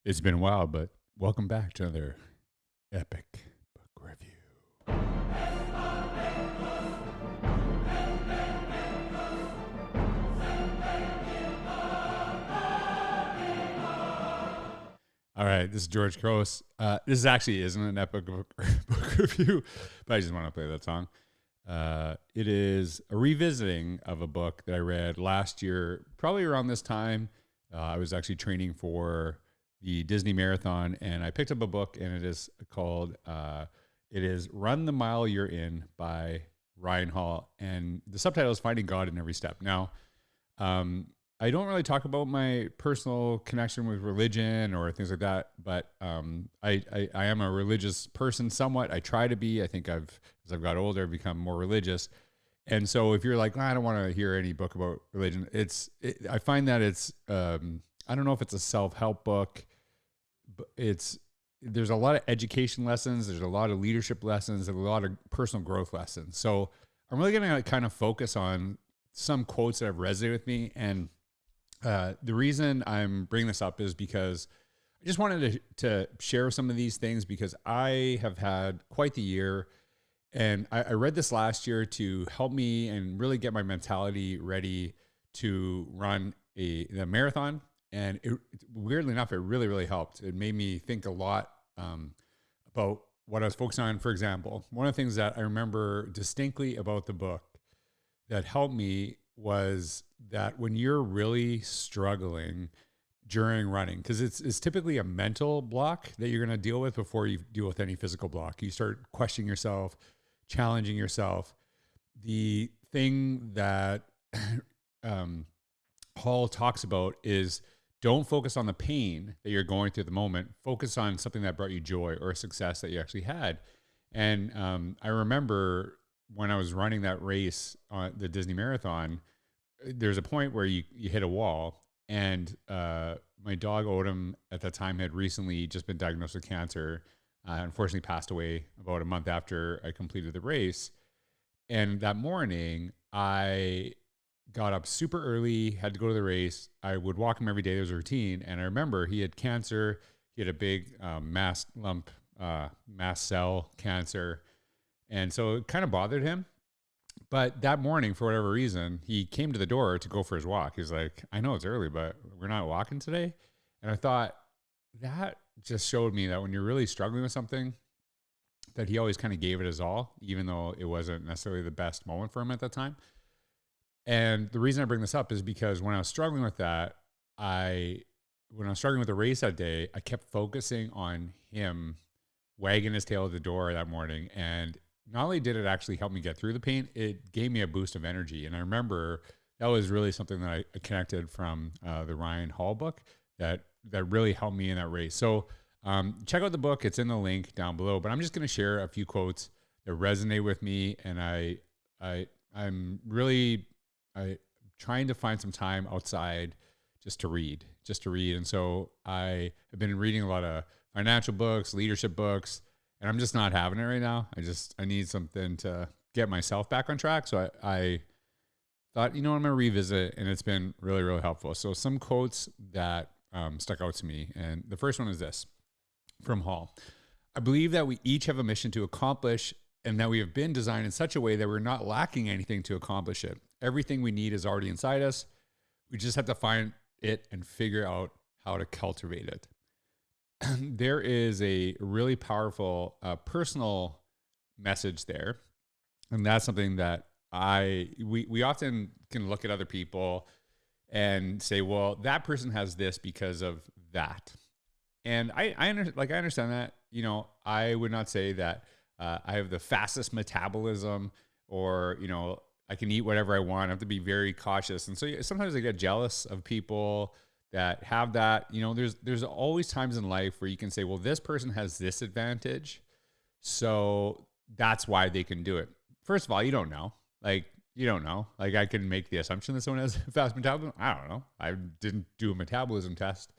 It's been a while, but welcome back to another epic book review. All right, this is George Couros. This actually isn't an epic book review, but I just want to play that song. It is a revisiting of a book that I read last year, probably around this time. I was actually training for the Disney Marathon, and I picked up a book, and it is called it is Run the Mile You're In by Ryan Hall, and the subtitle is Finding God in Every Step. Now, I don't really talk about my personal connection with religion or things like that, but I am a religious person somewhat. I try to be. I think as I've got older, I've become more religious. And so if you're like, I don't want to hear any book about religion, I find that it's, I don't know if it's a self-help book, but there's a lot of education lessons. There's a lot of leadership lessons, and a lot of personal growth lessons. So I'm really going to kind of focus on some quotes that have resonated with me. And the reason I'm bringing this up is because I just wanted to share some of these things because I have had quite the year. And I read this last year to help me and really get my mentality ready to run the marathon. And weirdly enough, it really, really helped. It made me think a lot about what I was focusing on. For example, one of the things that I remember distinctly about the book that helped me was that when you're really struggling during running, because it's typically a mental block that you're going to deal with before you deal with any physical block. You start questioning yourself, challenging yourself. The thing that Hall talks about is don't focus on the pain that you're going through at the moment. Focus on something that brought you joy or a success that you actually had. And I remember when I was running that race on the Disney Marathon, there's a point where you hit a wall, and my dog Odom at that time had recently just been diagnosed with cancer. Unfortunately passed away about a month after I completed the race. And that morning I got up super early, had to go to the race. I would walk him every day. There was a routine. And I remember he had cancer. He had a big mast cell cancer. And so it kind of bothered him. But that morning, for whatever reason, he came to the door to go for his walk. He's like, I know it's early, but we're not walking today. And I thought that just showed me that when you're really struggling with something, that he always kind of gave it his all, even though it wasn't necessarily the best moment for him at that time. And the reason I bring this up is because when I was struggling with that, when I was struggling with the race that day, I kept focusing on him wagging his tail at the door that morning. And not only did it actually help me get through the pain, it gave me a boost of energy. And I remember that was really something that I connected from the Ryan Hall book that really helped me in that race. So check out the book. It's in the link down below. But I'm just going to share a few quotes that resonate with me. And I'm really trying to find some time outside just to read. And so I have been reading a lot of financial books, leadership books, and I'm just not having it right now. I need something to get myself back on track. So I thought, I'm going to revisit, and it's been really, really helpful. So some quotes that stuck out to me. And the first one is this from Hall. I believe that we each have a mission to accomplish, and that we have been designed in such a way that we're not lacking anything to accomplish it. Everything we need is already inside us. We just have to find it and figure out how to cultivate it. There is a really powerful personal message there. And that's something that we often can look at other people and say, well, that person has this because of that. And I understand that. I would not say that I have the fastest metabolism, or I can eat whatever I want. I have to be very cautious. And so sometimes I get jealous of people that have that. There's always times in life where you can say, well, this person has this advantage, so that's why they can do it. First of all, you don't know. You don't know. I can make the assumption that someone has fast metabolism. I don't know. I didn't do a metabolism test.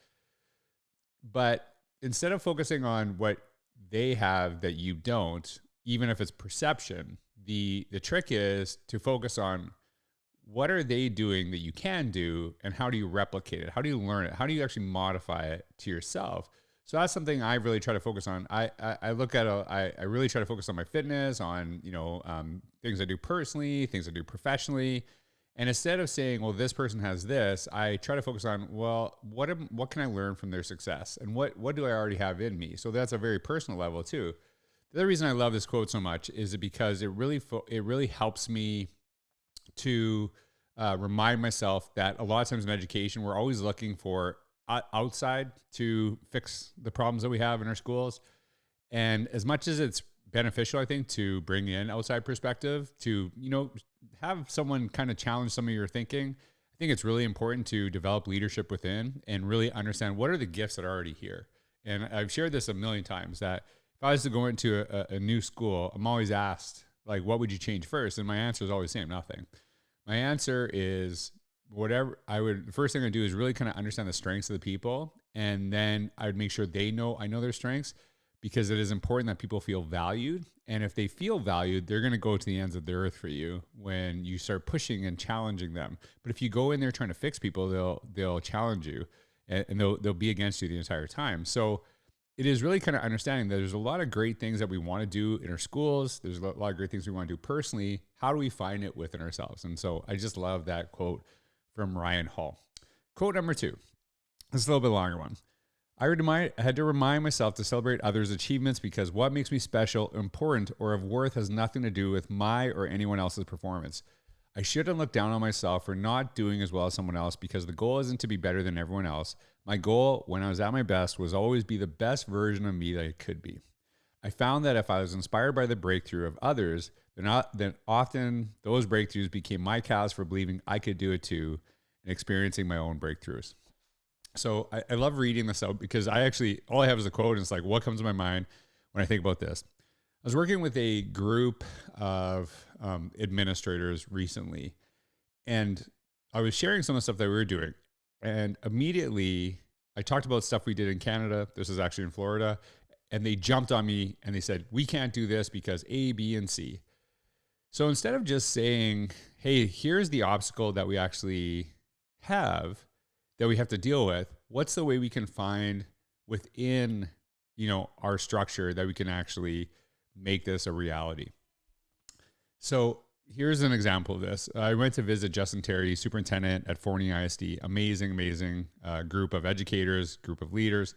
But instead of focusing on what they have that you don't, even if it's perception, the trick is to focus on what are they doing that you can do, and how do you replicate it? How do you learn it? How do you actually modify it to yourself? So that's something I really try to focus on. I look at, I really try to focus on my fitness, on, things I do personally, things I do professionally. And instead of saying, well, this person has this, I try to focus on, well, what can I learn from their success? And what do I already have in me? So that's a very personal level too. The other reason I love this quote so much is because it really helps me to remind myself that a lot of times in education, we're always looking for outside to fix the problems that we have in our schools. And as much as it's beneficial, I think, to bring in outside perspective, to, have someone kind of challenge some of your thinking, I think it's really important to develop leadership within and really understand what are the gifts that are already here. And I've shared this a million times that if I was to go into a new school, I'm always asked, like, what would you change first? And my answer is always the same, nothing. My answer is whatever the first thing I do is really kind of understand the strengths of the people. And then I would make sure I know their strengths, because it is important that people feel valued. And if they feel valued, they're going to go to the ends of the earth for you when you start pushing and challenging them. But if you go in there trying to fix people, they'll challenge you, and they'll be against you the entire time. So it is really kind of understanding that there's a lot of great things that we want to do in our schools. There's a lot of great things we want to do personally. How do we find it within ourselves? And so I just love that quote from Ryan Hall. Quote number 2. This is a little bit longer one. I had to remind myself to celebrate others' achievements, because what makes me special, important, or of worth has nothing to do with my or anyone else's performance. I shouldn't look down on myself for not doing as well as someone else, because the goal isn't to be better than everyone else. My goal when I was at my best was always be the best version of me that I could be. I found that if I was inspired by the breakthrough of others, then often those breakthroughs became my cause for believing I could do it too and experiencing my own breakthroughs. So I love reading this out, because all I have is a quote, and it's like, what comes to my mind when I think about this? I was working with a group of administrators recently, and I was sharing some of the stuff that we were doing. And immediately I talked about stuff we did in Canada. This is actually in Florida. And they jumped on me and they said, we can't do this because A, B, and C. So instead of just saying, hey, here's the obstacle that we actually have, that we have to deal with, what's the way we can find within, our structure that we can actually make this a reality? So here's an example of this. I went to visit Justin Terry, superintendent at Forney ISD. Amazing group of educators, group of leaders.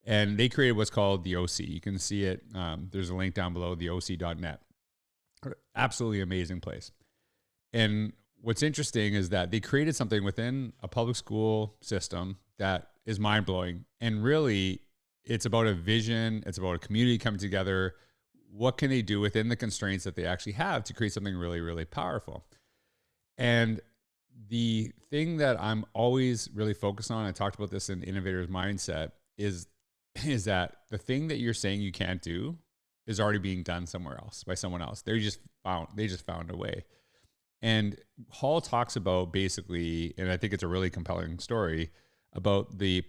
And they created what's called the OC. You can see it. There's a link down below, theoc.net. Absolutely amazing place. And what's interesting is that they created something within a public school system that is mind-blowing. And really, it's about a vision. It's about a community coming together. What can they do within the constraints that they actually have to create something really, really powerful? And the thing that I'm always really focused on, I talked about this in Innovator's Mindset, is that the thing that you're saying you can't do is already being done somewhere else by someone else. They just found a way. And Hall talks about basically, and I think it's a really compelling story, about the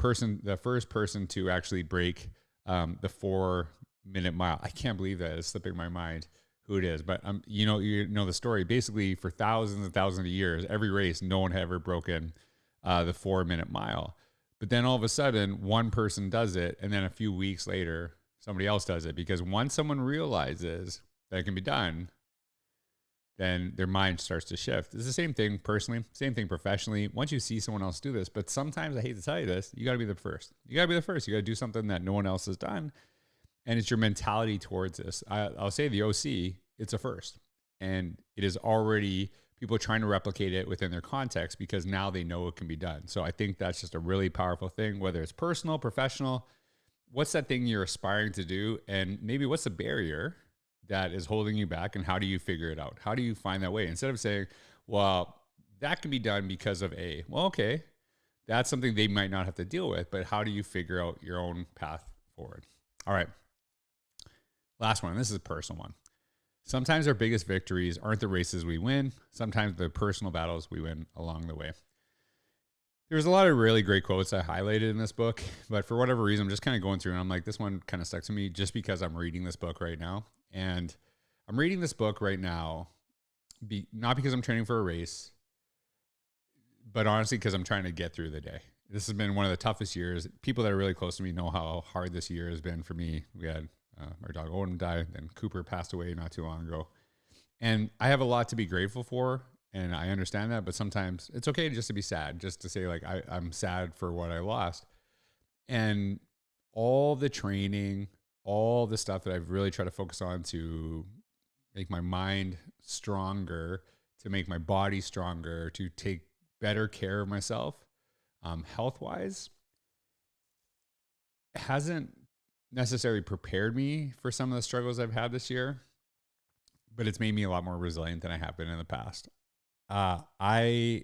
first person to actually break the 4-minute mile. I can't believe that is slipping my mind who it is, but you know the story. Basically, for thousands and thousands of years, every race, no one had ever broken the 4-minute mile. But then all of a sudden, one person does it, and then a few weeks later, somebody else does it, because once someone realizes that it can be done, then their mind starts to shift. It's the same thing personally, same thing professionally. Once you see someone else do this, but sometimes, I hate to tell you this, you got to be the first. You got to be the first. You got to do something that no one else has done. And it's your mentality towards this. I'll say the OC, it's a first. And it is already people trying to replicate it within their context, because now they know it can be done. So I think that's just a really powerful thing, whether it's personal, professional. What's that thing you're aspiring to do? And maybe what's the barrier that is holding you back, and how do you figure it out? How do you find that way? Instead of saying, well, that can be done because of A. Well, okay, that's something they might not have to deal with, but how do you figure out your own path forward? All right. Last one. This is a personal one. Sometimes our biggest victories aren't the races we win. Sometimes the personal battles we win along the way. There's a lot of really great quotes I highlighted in this book, but for whatever reason, I'm just kind of going through and I'm like, this one kind of stuck to me just because I'm reading this book right now. And I'm reading this book right now, not because I'm training for a race, but honestly, because I'm trying to get through the day. This has been one of the toughest years. People that are really close to me know how hard this year has been for me. We had our dog Odom died, then Cooper passed away not too long ago. And I have a lot to be grateful for, and I understand that, but sometimes it's okay just to be sad, just to say, like, I'm sad for what I lost. And all the training, all the stuff that I've really tried to focus on to make my mind stronger, to make my body stronger, to take better care of myself, health-wise, hasn't necessarily prepared me for some of the struggles I've had this year, but it's made me a lot more resilient than I have been in the past. I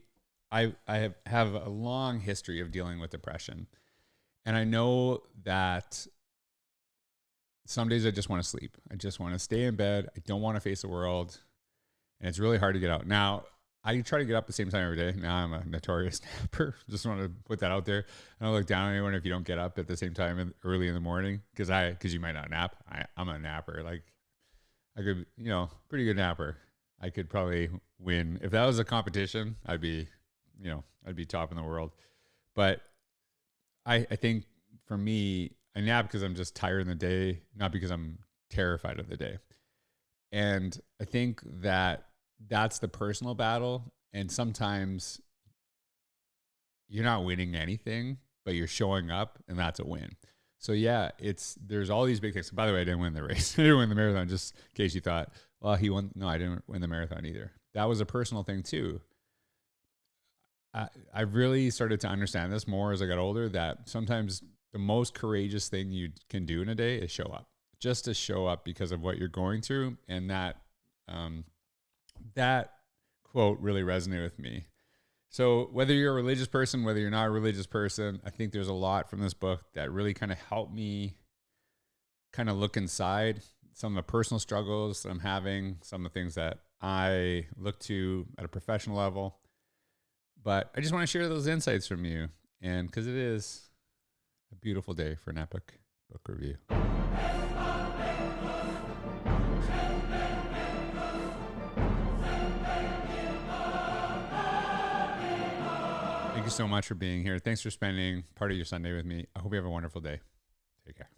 have a long history of dealing with depression, and I know that some days I just want to sleep. I just want to stay in bed. I don't want to face the world, and it's really hard to get out. Now, I try to get up at the same time every day. Now I'm a notorious napper. Just want to put that out there. I don't look down on anyone if you don't get up at the same time early in the morning, because you might not nap. I'm a napper. Like, I could, pretty good napper. I could probably win. If that was a competition, I'd be top in the world. But I think for me, I nap because I'm just tired in the day, not because I'm terrified of the day. And I think that that's the personal battle. And sometimes you're not winning anything, but you're showing up, and that's a win. So yeah, there's all these big things. By the way, I didn't win the race. I didn't win the marathon, just in case you thought, well, he won. No, I didn't win the marathon either. That was a personal thing too. I really started to understand this more as I got older, that sometimes the most courageous thing you can do in a day is show up. Just to show up because of what you're going through. And that quote really resonated with me. So whether you're a religious person, whether you're not a religious person, I think there's a lot from this book that really kind of helped me kind of look inside some of the personal struggles that I'm having, some of the things that I look to at a professional level. But I just want to share those insights from you. And because it is a beautiful day for an epic book review. Thank you so much for being here. Thanks for spending part of your Sunday with me. I hope you have a wonderful day. Take care.